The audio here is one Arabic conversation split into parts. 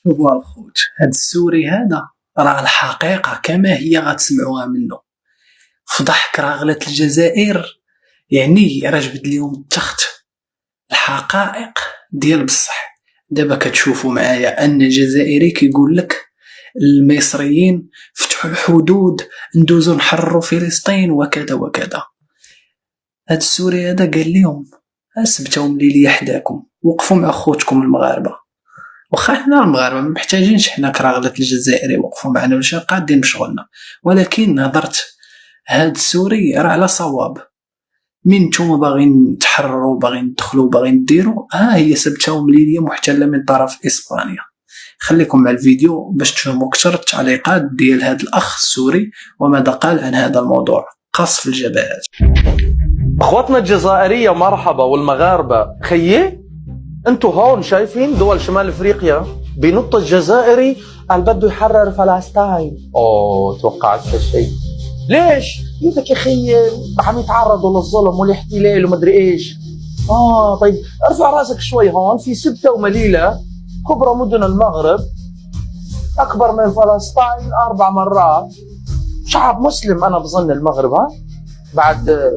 شوفوا الخوت، هاد السوري هذا راه الحقيقة كما هي غتسمعوها منه. فضحك راه غلات الجزائر، يعني راه جبد ليهم التخت. الحقائق ديال بصح. دابا كتشوفوا معايا ان الجزائري كيقول لك المصريين فتحوا الحدود ندوزو نحرروا فلسطين وكذا وكذا. هاد السوري هذا قال لهم اسبتهم لي حداكم، وقفوا مع خوتكم المغاربه. واخا حنا المغاربه ما محتاجينش حنا كراغله الجزائر يوقفوا معنا ولا شي، قادين بشغلنا. ولكن هضرت هاد السوري راه على صواب. من نتوما باغيين تحرروا، باغيين تدخلوا، باغيين ديروا، ها هي سبتهم ليبيا محتله من طرف اسبانيا. خليكم مع الفيديو باش تفهموا اكثر التعليقات ديال هذا الاخ السوري وماذا قال عن هذا الموضوع قصف الجبهات. اخواتنا الجزائريه مرحبا، والمغاربه خيي انتو هون شايفين دول شمال افريقيا بنط الجزائري قال بده يحرر فلسطين. توقعت هالشيء. ليش؟ يقول لك يا اخي عم يتعرضوا للظلم والاحتلال ومدري ايش. طيب ارفع راسك شوي. هون في سبته ومليله كبرى مدن المغرب اكبر من فلسطين 4 مرات. شعب مسلم انا بظن المغرب. بعد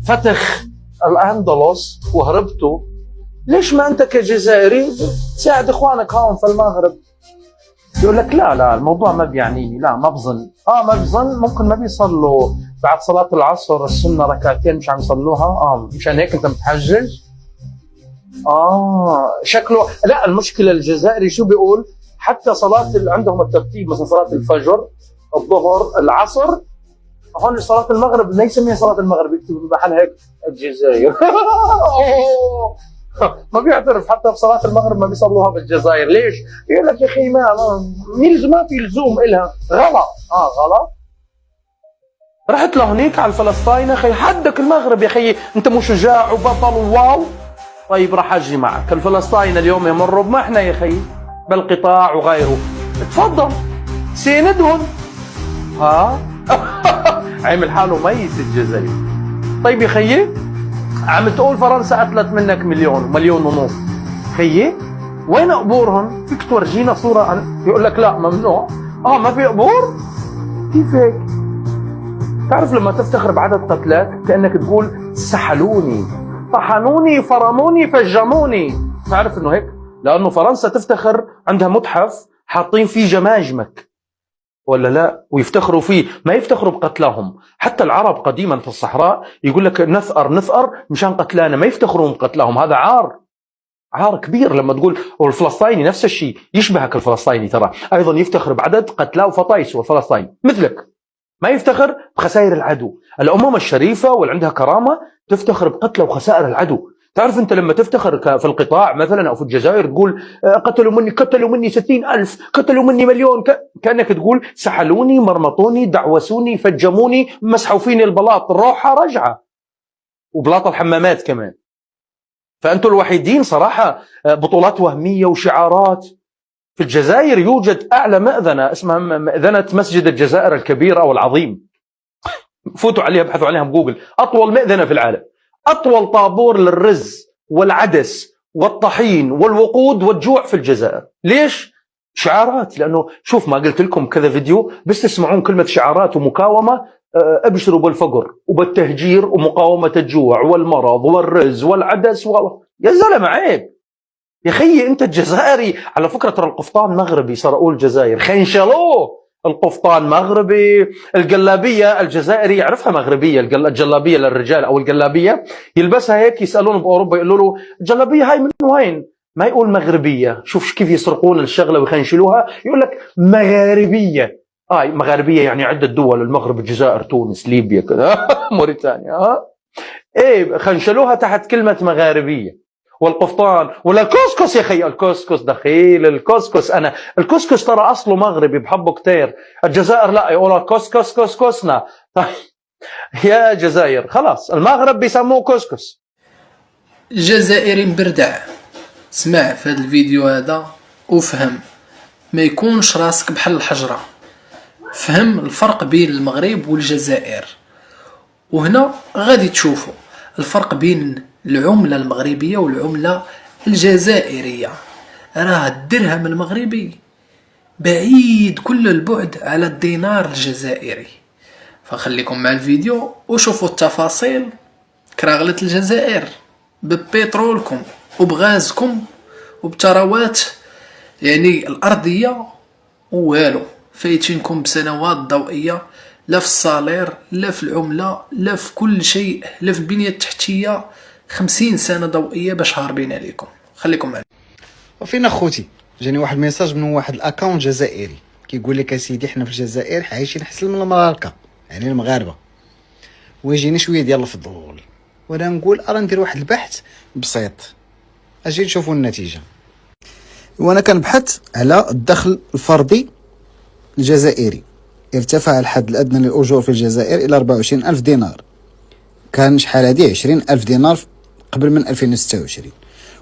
فتح الاندلس وهربتوا، ليش ما انت كجزائري تساعد اخوانك هون في المغرب؟ يقول لك لا الموضوع ما بيعنيني، لا ما بظن. ما بظن، ممكن ما بيصلوا بعد صلاة العصر السنة ركعتين مش عم يصلوها. مشان هيك انت متحجج. شكله لا. المشكلة الجزائري شو بيقول؟ حتى صلاة عندهم الترتيب، مثلا صلاة الفجر، الظهر، العصر. هون صلاة المغرب ما يسميها صلاة المغرب، يكتب بمحل هيك الجزائر. ما بيعترف حتى في صلاة المغرب ما بيصلوها بالجزائر. ليش؟ يقول لك يا اخي ما في لزوم إلها. غلط. غلط. رحت لهنيك على الفلسطيني اخي، حدك المغرب يا اخي، انت مو شجاع وبطل وواو. طيب راح اجي معك. الفلسطيني اليوم يمروا بمحنة يا اخي بالقطاع وغيره، تفضل سيندهم. عمل حاله ميت الجزائر. طيب يا خيي عم تقول فرنسا قتلت منك مليون ونص. خيي وين قبورهم؟ فيك تورجينا صورة يقول لك لا ممنوع. ما في قبور؟ كيف هيك؟ تعرف لما تفتخر بعدد قتلات كأنك تقول سحلوني، طحنوني، فرموني، فجموني. تعرف انه هيك؟ لانه فرنسا تفتخر عندها متحف حاطين فيه جماجمك، ولا لا؟ ويفتخروا فيه، ما يفتخروا بقتلهم. حتى العرب قديما في الصحراء يقول لك نثأر مشان قتلانا، ما يفتخرون بقتلهم. هذا عار كبير. لما تقول والفلسطيني نفس الشيء، يشبهك الفلسطيني ترى ايضا يفتخر بعدد قتلاه وفطايس. والفلسطيني مثلك ما يفتخر بخسائر العدو. الامم الشريفه واللي عندها كرامه تفتخر بقتله وخسائر العدو. تعرف انت لما تفتخر في القطاع مثلا او في الجزائر تقول قتلوا مني 60,000، قتلوا مني مليون، كانك تقول سحلوني، مرمطوني، دعوسوني، فجموني، مسحوا فيني البلاط، الروحه رجعه، وبلاط الحمامات كمان. فانتم الوحيدين صراحه. بطولات وهميه وشعارات. في الجزائر يوجد اعلى مأذنه اسمها مأذنه مسجد الجزائر الكبير او العظيم. فوتوا عليها، ابحثوا عليها بجوجل. اطول مأذنه في العالم، أطول طابور للرز والعدس والطحين والوقود والجوع في الجزائر. ليش؟ شعارات. لأنه شوف ما قلت لكم كذا فيديو، بس تسمعون كلمة شعارات ومقاومة ابشروا بالفقر وبالتهجير ومقاومة الجوع والمرض والرز والعدس يا زلمة عيب يا خيي. انت الجزائري على فكرة ترى القفطان مغربي، سرقوه الجزائر خنشلوه. القفطان مغربي. الجلابية الجزائري يعرفها مغربية. الجلابية للرجال أو الجلابية يلبسها هيك، يسألون بأوروبا يقولوا له الجلابية هاي من وين؟ ما يقول مغربية. شوف كيف يسرقون الشغلة ويخنشلوها، يقول لك مغاربية. مغاربية يعني عدة دول، المغرب، الجزائر، تونس، ليبيا كذا، موريتانيا. ايه خنشلوها تحت كلمة مغاربية. والقفطان ولا الكسكس يا خي، الكسكس دخيل. الكسكس الكسكس ترى اصله مغربي بحبه كتير. الجزائر لا، يقولوا كسكسنا. طيب يا جزائر خلاص المغرب بيسموه كسكس. الجزائري مبردع، اسمع في هذا الفيديو هذا وفهم، ما يكونش راسك بحال الحجرة. فهم الفرق بين المغرب والجزائر، وهنا غادي تشوفوا الفرق بين العملة المغربية والعملة الجزائرية. راه الدرهم المغربي بعيد كل البعد على الدينار الجزائري. فخليكم مع الفيديو وشوفوا التفاصيل. كراغلة الجزائر ببترولكم وبغازكم وبثروات يعني الأرضية والو، فايتينكم بسنوات ضوئية، لا في الصالير لا في العملة لا في كل شيء لا في البنية التحتية. 50 سنة ضوئية باش هاربين عليكم. خليكم معنا. وفين اخوتي جاني واحد الميساج من واحد الاكونت جزائري كيقول لك اسيدي حنا في الجزائر عايشين حسن من المغارقه، يعني المغاربه، ويجيني شويه ديال الفضول، وانا نقول ارا ندير واحد البحث بسيط اجي نشوفوا النتيجه. وانا كنبحث على الدخل الفردي الجزائري. ارتفع الحد الادنى للاجور في الجزائر الى 24,000 دينار. كان شحال هادي 20,000 دينار قبل من 2026،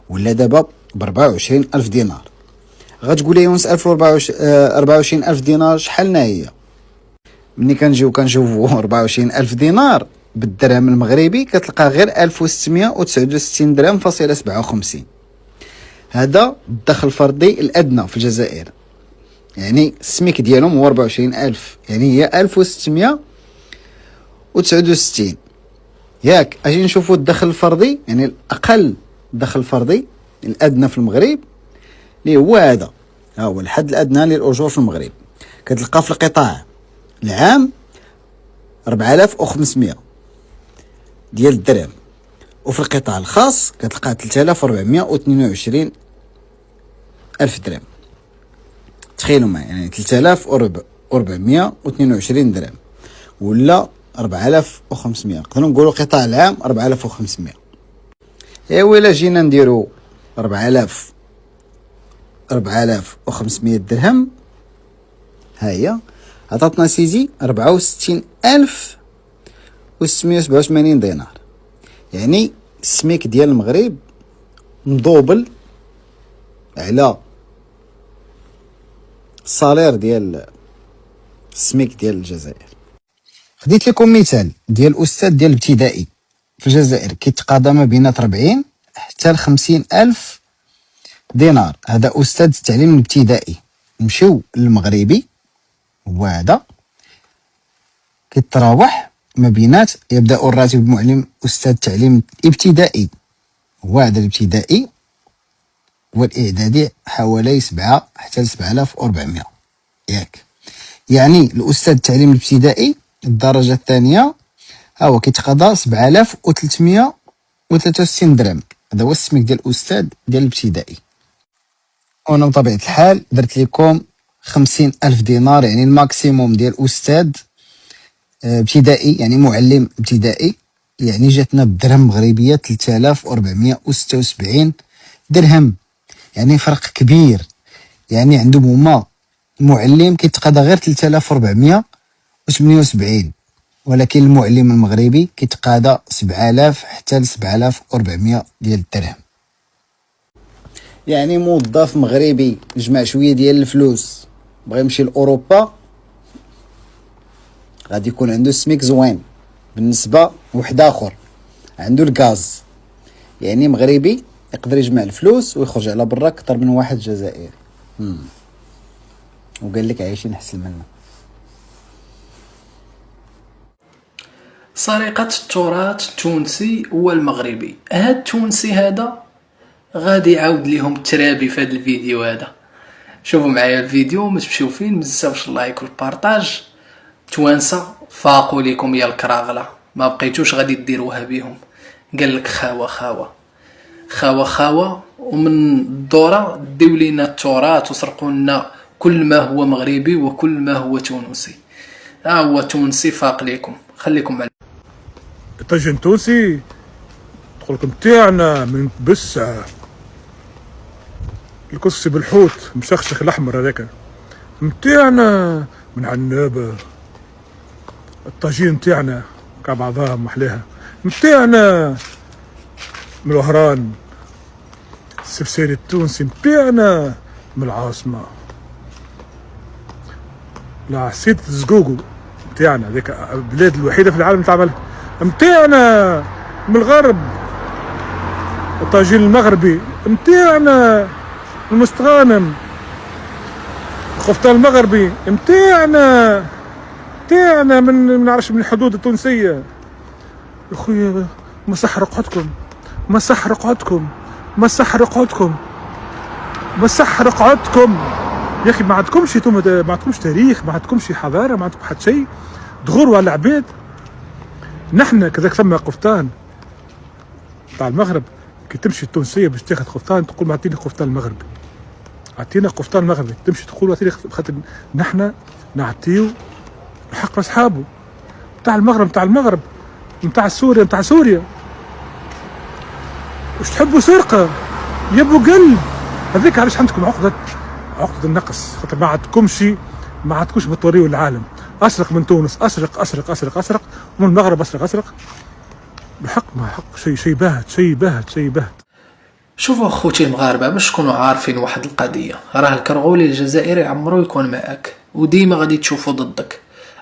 ولا دابا ب 24,000 دينار. غتقول لي يونس 24,000 دينار شحالنا هي؟ ملي كنجيو كنشوفو 24,000 دينار بالدرهم المغربي كتلقى غير 1669 درهم فاصلة 57. هذا الدخل الفردي الادنى في الجزائر، يعني السميك ديالهم هو 24,000، يعني هي 1669 ياك. اجي نشوفوا الدخل الفردي، يعني الاقل دخل فردي الادنى في المغرب اللي هو هذا، ها هو الحد الادنى للاجور في المغرب. كتلقى في القطاع العام 4500 ديال الدرهم، وفي القطاع الخاص كتلقى 3422 الف درهم. تخيلوا معايا، يعني 3422 درهم ولا 4500. نقدروا نقولوا القطاع العام 4500. ايوا الا جينا نديرو 4500 درهم، ها هي عطاتنا سيدي 64687 دينار. يعني السميك ديال المغرب مدوبل على الصالير ديال السميك ديال الجزائر. خديت لكم مثال ديال استاذ ديال الابتدائي في الجزائر كيتقاضى ما بين 40 حتى ل 50 الف دينار. هذا استاذ التعليم الابتدائي. نمشيو للمغربي، هو هذا كيتراوح ما بينات، يبدا الراتب المعلم استاذ التعليم الابتدائي، هو هذا الابتدائي، والاعدادي حوالي 7 حتى ل 7400 ياك. يعني الاستاذ التعليم الابتدائي الدرجه الثانيه ها هو كيتقاضى 7363 درهم. هذا هو السميك ديال الاستاذ ديال الابتدائي. وانا بطبيعه الحال درت لكم 50,000 دينار، يعني الماكسيموم ديال استاذ ابتدائي، يعني معلم ابتدائي، يعني جاتنا بالدرهم مغربيه 3476 درهم. يعني فرق كبير. يعني عندهم هما معلم كيتقاضى غير 3478، ولكن المعلم المغربي كيتقاضى 7000 حتى ل 7400 ديال الدرهم. يعني موظف مغربي جمع شويه ديال الفلوس بغى يمشي لاوروبا، غادي يكون عنده سميك زوين بالنسبه لواحد اخر عنده الغاز. يعني مغربي يقدر يجمع الفلوس ويخرج على برا اكثر من واحد جزائري. وقال لك عايشين احسن منا. سرقة التراث التونسي والمغربي. هاد التونسي هذا غادي يعاود ليهم الترابي في هذا الفيديو هذا. شوفوا معايا الفيديو، ما تمشيو فين، ما تنساوش اللايك والبارطاج. توانسه فاقوا ليكم يا الكراغله، ما بقيتوش غادي ديروها بهم. قال لك خاوه خاوه خاوه خاوه، ومن الدوره ديو لينا التراث وسرقوا لنا كل ما هو مغربي وكل ما هو تونسي. ها هو تونسي فاق ليكم. خليكم مع الطاجين تونسي تقولكم تاعنا من بسة، الكسي بالحوت مشخشخ الاحمر هذاك متاعنا من عنابه. الطاجين تاعنا كاع بعضها محلاها متاعنا من الوهران. السفسيري التونسي متاعنا من العاصمه. لا حسيت الزقوقو متاعنا، ذيك البلاد الوحيده في العالم تعمل متاعنا. من الغرب الطاجين المغربي متاعنا. المستغانم القفطان المغربي متاعنا من نعرفش من الحدود التونسيه يا خويا. مسح رقعتكم يا اخي. ما عندكمش انتم، ما عندكمش تاريخ، ما عندكمش حضاره، ما عندكم حتى شيء. تغوروا على العباد. نحن كذاك ثم قفطان تاع المغرب. كي تمشي التونسيه باش تاخذ قفطان تقول ما اعطيني قفطان المغربي، اعطينا قفطان المغربي. تمشي تقول اعطيني، خاطر نحن نعطيو الحق لاصحابه. تاع المغرب نتاع سوريا واش تحبوا سرقه يا ابو قلب. هذيك علاش عندكم عقده النقص، خاطر ما عندكوش بتوريو العالم. اسرق من تونس، اسرق ومن المغرب اسرق. بحق ما حق شيء باهت. شوفوا اخوتي المغاربه، باش تكونوا عارفين واحد القضيه، راه الكرغولي الجزائري عمرو يكون معاك وديما غادي تشوفوا ضدك.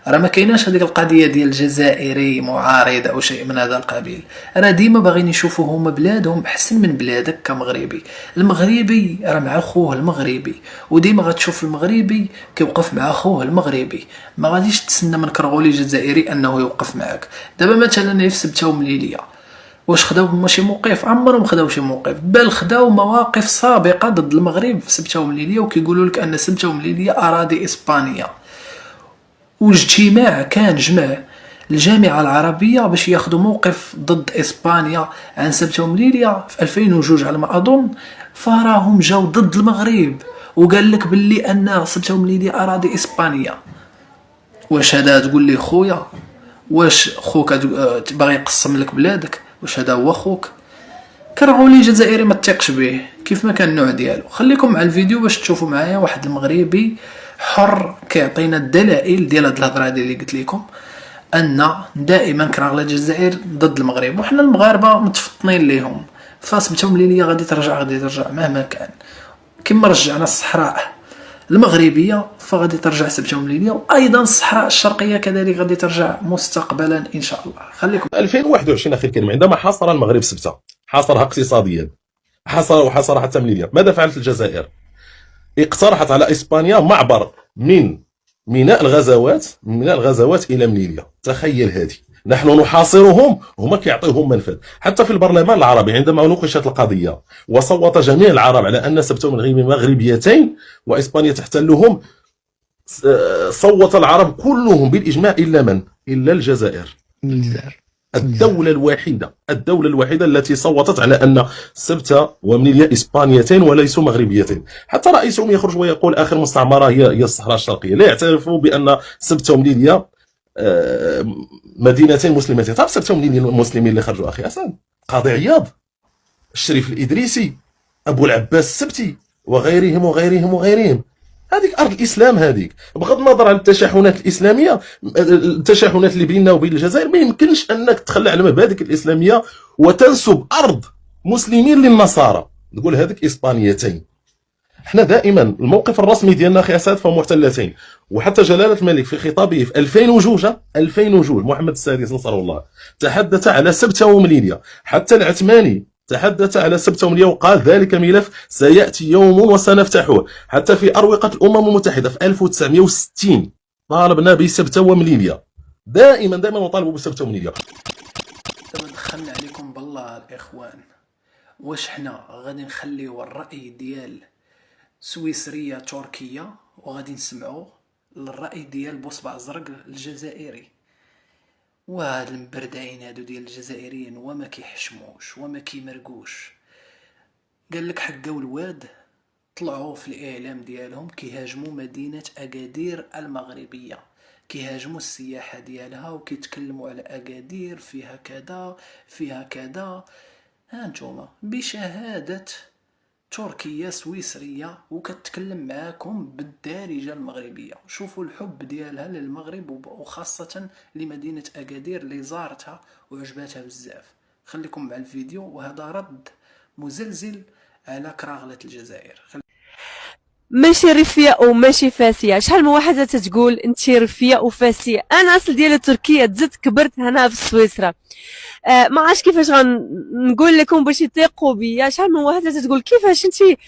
راه ما كايناش هذيك القضيه ديال الجزائري معارض او شيء من هذا القبيل. راه ديما باغيين يشوفوا هما بلادهم احسن من بلادك كمغربي. المغربي راه مع خوه المغربي، وديما غتشوف المغربي كيوقف مع خوه المغربي. ما غاديش تسنى من كرغولي الجزائري انه يوقف معك. دابا مثلا في سبته ومليليه، واش خداو شي موقف؟ عمرهم خداو شي موقف، بل خداو مواقف سابقه ضد المغرب في سبته ومليليه، وكيقولوا لك ان سبته ومليليه اراضي اسبانيه. واجتماع كان جمع الجامعة العربية باش ياخذوا موقف ضد إسبانيا عن سبته ومليلية في 2002 على ما أظن. فراهم جاو ضد المغرب وقال لك باللي أن سبته ومليلية أراضي إسبانية. واش هذا تقول لي خويا؟ واش خوك باغي يقسم لك بلادك؟ واش هذا هو خوك؟ كرغولي جزائري ما تثقش به كيف ما كان النوع ديالو. خليكم مع الفيديو باش تشوفوا معايا واحد المغربي حر كيعطينا الدلائل ديال هاد الهضره اللي قلت لكم، ان دائما كرغله الجزائر ضد المغرب، وحنا المغاربه متفطنين ليهم. فاسبته ومليليه غادي ترجع مهما كان، كما رجعنا الصحراء المغربيه فغادي ترجع سبته ومليليه، وايضا الصحراء الشرقيه كذلك غادي ترجع مستقبلا ان شاء الله. خليكم 2021 اخي الكريم، عندما حاصر المغرب سبته، حاصرها اقتصاديا، وحاصر حتى مليليه، ماذا فعلت الجزائر؟ اقترحت على اسبانيا معبر من ميناء الغزوات الى مليليه. تخيل هذه، نحن نحاصرهم، هما كيعطيوهم منفذ. حتى في البرلمان العربي عندما نوقشت القضيه وصوت جميع العرب على ان سبته مغربيتين واسبانيا تحتلهم، صوت العرب كلهم بالاجماع الا من؟ الا الجزائر. الدولة الوحيدة التي صوتت على أن سبتة ومليلية إسبانيتين وليسوا مغربيتين. حتى رئيسهم يخرج ويقول آخر مستعمرة هي الصحراء الشرقية. لا يعترفوا بأن سبتة ومليلية مدينتين مسلمتين. طيب سبتة ومليلية المسلمين اللي خرجوا أخي حسن، قاضي عياض، الشريف الإدريسي، أبو العباس السبتي وغيرهم. هذيك أرض الإسلام. هذيك بغض النظر عن التشاحنات الإسلامية، التشاحنات اللي بيننا وبين الجزائر، ما يمكنش أنك تخلى على مبادئك الإسلامية وتنسب أرض مسلمين للنصارى، نقول هذيك إسبانيتين. احنا دائما الموقف الرسمي ديالنا أخي أساد فهو محتلتين. وحتى جلالة الملك في خطابه في 2002 محمد السادس نصره الله تحدث على سبتة ومليلية. حتى العثماني تحدث على سبتة ومليلية وقال ذلك ملف سيأتي يوم وسنفتحه. حتى في أروقة الأمم المتحدة في 1960 طالبنا بسبتة ومليلية، دائما نطالب بسبتة ومليلية. دابا دخلنا عليكم بالله الإخوان، واش حنا غادي نخليو الرأي ديال سويسرية تركيا وغادي نسمعوا للرأي ديال بوصبع زرق الجزائري؟ وهاد المبردعين هادو ديال الجزائريين وما كيحشموش وما كيمرقوش. قال لك حقاو الواد طلعوا في الاعلام ديالهم كيهاجموا مدينة اكادير المغربية، كيهاجموا السياحة ديالها وكيتكلموا على اكادير فيها كذا. هانتوما بشهادة تركيا سويسرية وكتكلم معاكم بالدارجة المغربية. شوفوا الحب ديالها للمغرب وخاصة لمدينة أكادير اللي زارتها وعجباتها بزاف. خليكم مع الفيديو، وهذا رد مزلزل على كراغلة الجزائر. ماشي ريفيه وماشي فاسيه. شحال من واحده تتقول انت ريفيه وفاسيه. انا اصل ديالي تركيا، تزدت كبرت هنا في سويسرا. ما عرفتش كيفاش غنقول لكم باش يثيقوا بيا. شحال من واحده تتقول كيفاش انت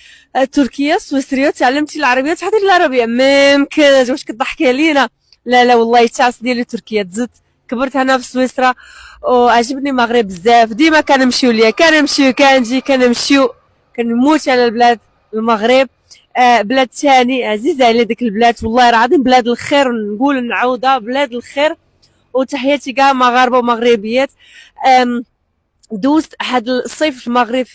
تركيا سويسريه تعلمتي العربيه تحضري العربيه. ما يمكنش، واش كضحكي علينا؟ لا لا والله التاس ديالي تركيا، تزدت كبرت هنا في سويسرا وعجبني المغرب بزاف. ديما كنمشيو ليا، كنمشيو كنجي كنمشيو، كنموت على البلاد المغرب. بلاد ثاني عزيزه على ديك البلاد، والله العظيم بلاد الخير، نقول نعاودها بلاد الخير. وتحياتي كاع مغاربه ومغربيات. دوزت هاد الصيف في المغرب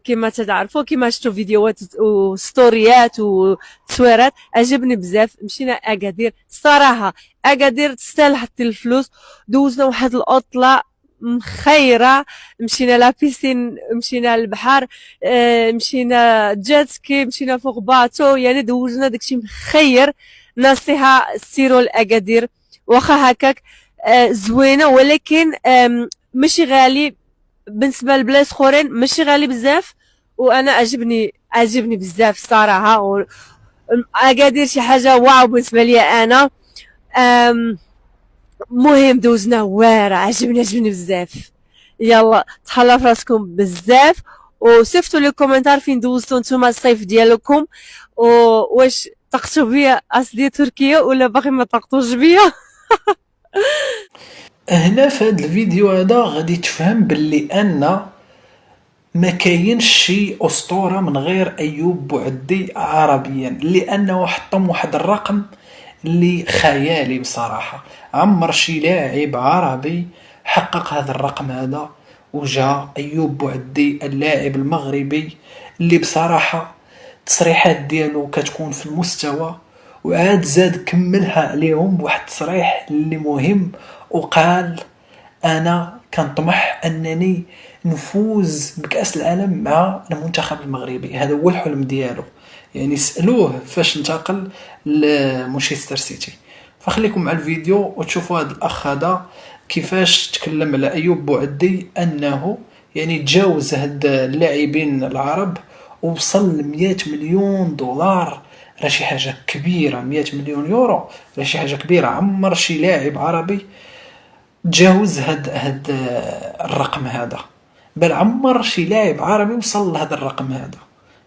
كما تعرفوا، كما شفتوا فيديوهات وستوريات وتصويرات، عجبني بزاف. مشينا اكادير، صراحه اكادير تستاهل حتى الفلوس. دوزنا واحد العطله مخيره، مشينا لا بيسين، مشينا للبحر، مشينا جاتسكي، مشينا فوق باطو، يعني دوزنا داكشي مخير. نصيحه سيروا لاكادير، واخا هكاك زوينه ولكن ماشي غالي بالنسبه لبلايص اخرين، ماشي غالي بزاف. وانا عجبني بزاف صراحه. اكادير شي حاجه واو بالنسبه لي انا. مهم دوزنا واعره، عجبني بزاف. يلا تهلاو فراسكم بزاف، وصيفطوا لي كومنتار فين دوزتوا نتوما الصيف ديالكم، واش طقتوا بيا اصلي تركيا ولا باقي ما طقتوش بيا. هنا في هذا الفيديو هذا غادي تفهم باللي ان ما كاينش شي اسطوره من غير ايوب بوعدي عربيا، لانه حطم واحد الرقم اللي خيالي بصراحه. عمر شي لاعب عربي حقق هذا الرقم هذا، وجا ايوب بوعدي اللاعب المغربي اللي بصراحه التصريحات ديالو كتكون في المستوى، وعاد زاد كملها عليهم بواحد التصريح اللي مهم، وقال انا كنطمح انني نفوز بكأس العالم مع المنتخب المغربي. هذا هو الحلم ديالو، يعني سألوه فاش انتقل لمانشستر سيتي. فخليكم مع الفيديو وتشوفوا هذا الاخ هذا كيفاش تكلم على ايوب بوعدي انه يعني تجاوز هاد اللاعبين العرب ووصل ل 100 مليون دولار. راه شي حاجه كبيره، 100 مليون يورو راه شي حاجه كبيره. عمر شي لاعب عربي تجاوز هاد الرقم هذا، بل عمر شي لاعب عربي وصل لهذا الرقم هذا.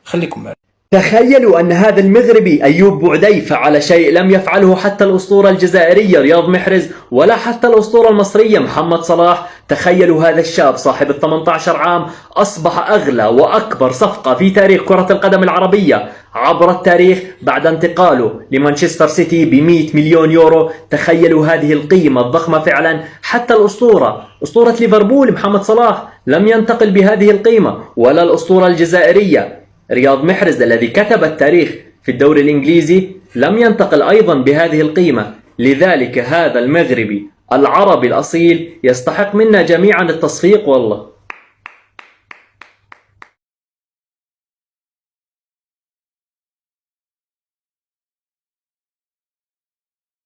خليكم معي. تخيلوا أن هذا المغربي أيوب بوعدي فعل شيء لم يفعله حتى الأسطورة الجزائرية رياض محرز ولا حتى الأسطورة المصرية محمد صلاح. تخيلوا هذا الشاب صاحب 18 عام أصبح أغلى وأكبر صفقة في تاريخ كرة القدم العربية عبر التاريخ بعد انتقاله لمانشستر سيتي ب100 مليون يورو. تخيلوا هذه القيمة الضخمة فعلا. حتى أسطورة ليفربول محمد صلاح لم ينتقل بهذه القيمة، ولا الأسطورة الجزائرية رياض محرز الذي كتب التاريخ في الدوري الإنجليزي لم ينتقل أيضا بهذه القيمة. لذلك هذا المغربي العربي الأصيل يستحق منا جميعا التصفيق والله.